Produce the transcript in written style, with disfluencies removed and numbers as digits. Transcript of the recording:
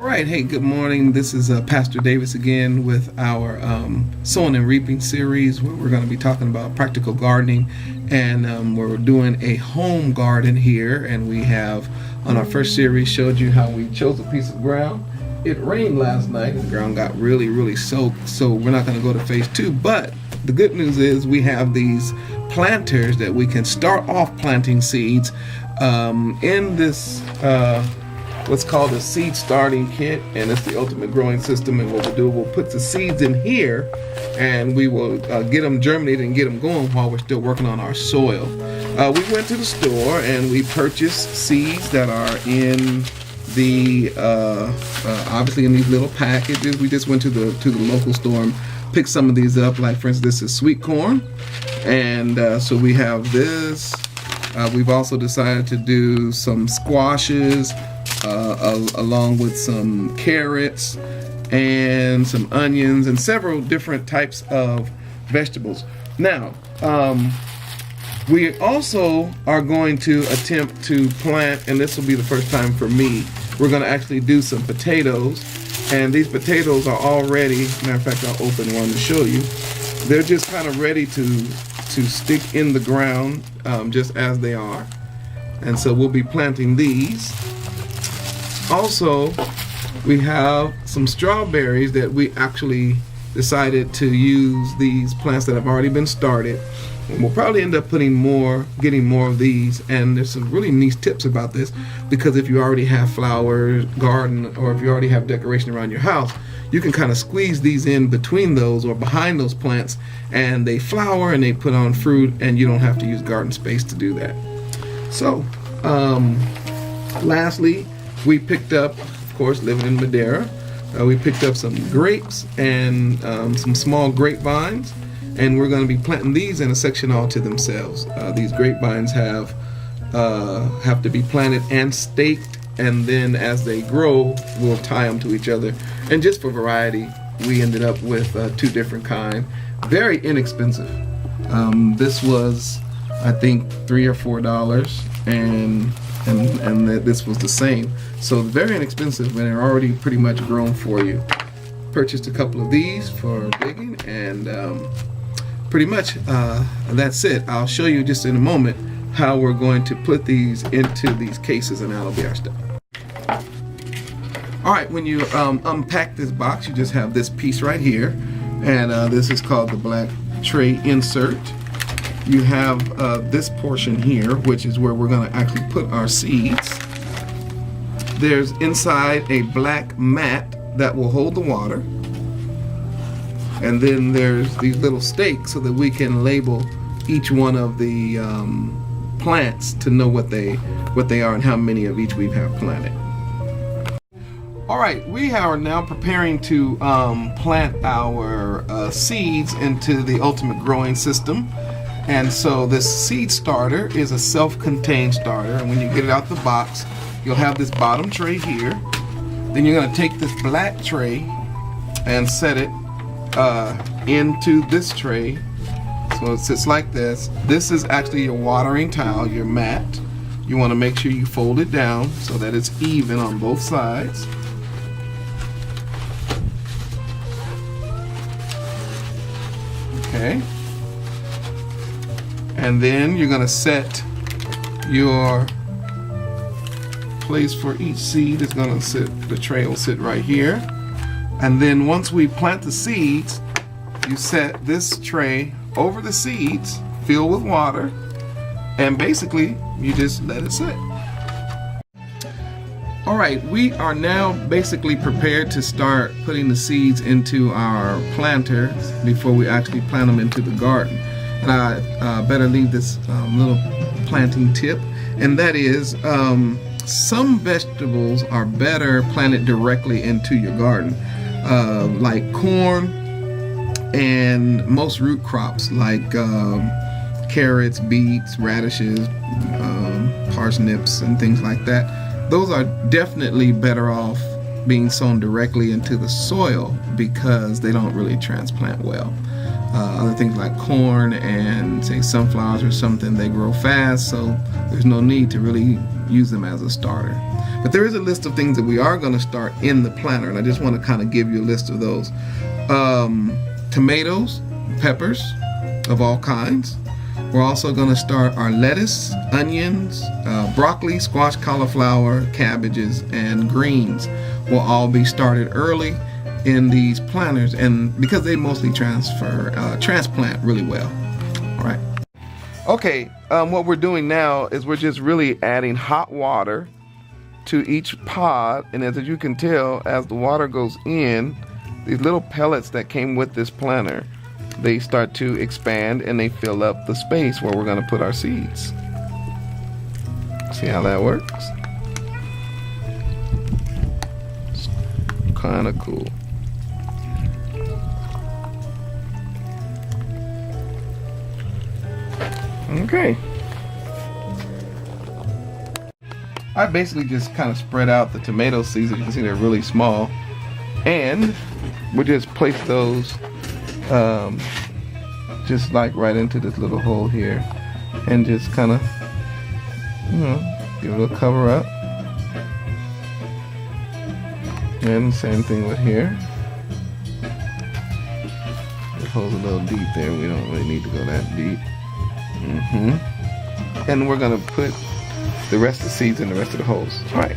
All right, hey, good morning. This is Pastor Davis again with our Sowing and Reaping series where we're going to be talking about practical gardening. And we're doing a home garden here. And we have, on our first series, showed you how we chose a piece of ground. It rained last night and the ground got really soaked. So we're not going to go to phase 2. But the good news is we have these planters that we can start off planting seeds in this what's called a seed starting kit, and it's the ultimate growing system. And what we'll do, we'll put the seeds in here and we will get them germinated and get them going while we're still working on our soil. We went to the store and we purchased seeds that are in the obviously in these little packages. We just went to the local store and picked some of these up. Like for instance, this is sweet corn, and so we have this. We've also decided to do some squashes along with some carrots and some onions and several different types of vegetables. Now, we also are going to attempt to plant, and this will be the first time for me, we're going to actually do some potatoes. And these potatoes are already, matter of fact, I'll open one to show you. They're just kind of ready to stick in the ground just as they are. And so we'll be planting these. Also, we have some strawberries that we actually decided to use these plants that have already been started. And we'll probably end up getting more of these. And there's some really neat tips about this, because if you already have flowers, garden, or if you already have decoration around your house, you can kind of squeeze these in between those or behind those plants, and they flower and they put on fruit, and you don't have to use garden space to do that. So, lastly, we picked up, of course, living in Madeira, we picked up some grapes and some small grapevines, and we're going to be planting these in a section all to themselves. These grapevines have to be planted and staked, and then as they grow, we'll tie them to each other. And just for variety, we ended up with 2 different kinds. Very inexpensive. This was, I think, $3 or $4, and this was the same. So very inexpensive, and they're already pretty much grown for you. Purchased a couple of these for digging, and pretty much that's it. I'll show you just in a moment how we're going to put these into these cases, and that'll be our step. All right, when you unpack this box, you just have this piece right here, and this is called the black tray insert. You have this portion here, which is where we're going to actually put our seeds. There's inside a black mat that will hold the water, and then there's these little stakes so that we can label each one of the plants to know what they are and how many of each we have planted. All right, we are now preparing to plant our seeds into the ultimate growing system. And so this seed starter is a self-contained starter, and when you get it out the box, you'll have this bottom tray here. Then you're going to take this black tray and set it into this tray. So it sits like this. This is actually your watering towel, your mat. You want to make sure you fold it down so that it's even on both sides. Okay. And then you're going to set your place for each seed. It's going to sit, the tray will sit right here. And then once we plant the seeds, you set this tray over the seeds, fill with water, and basically you just let it sit. All right, we are now basically prepared to start putting the seeds into our planter before we actually plant them into the garden. And I better leave this little planting tip, and that is some vegetables are better planted directly into your garden, like corn and most root crops like carrots, beets, radishes, parsnips, and things like that. Those are definitely better off being sown directly into the soil because they don't really transplant well. other things like corn and say sunflowers or something, they grow fast, so there's no need to really use them as a starter. But there is a list of things that we are going to start in the planter, and I just want to kind of give you a list of those. Tomatoes, peppers of all kinds. We're also going to start our lettuce, onions, broccoli, squash, cauliflower, cabbages, and greens will all be started early in these planters, and because they mostly transplant really well. All right. Okay, what we're doing now is we're just really adding hot water to each pod, and as you can tell, as the water goes in, these little pellets that came with this planter, they start to expand and they fill up the space where we're going to put our seeds. See how that works? It's kind of cool. Okay. I basically just kind of spread out the tomato seeds. As you can see, they're really small. And we'll just place those just like right into this little hole here, and just kind of, give it a cover up. And same thing with here. The hole's a little deep there. We don't really need to go that deep. And we're gonna put the rest of the seeds in the rest of the holes. All right.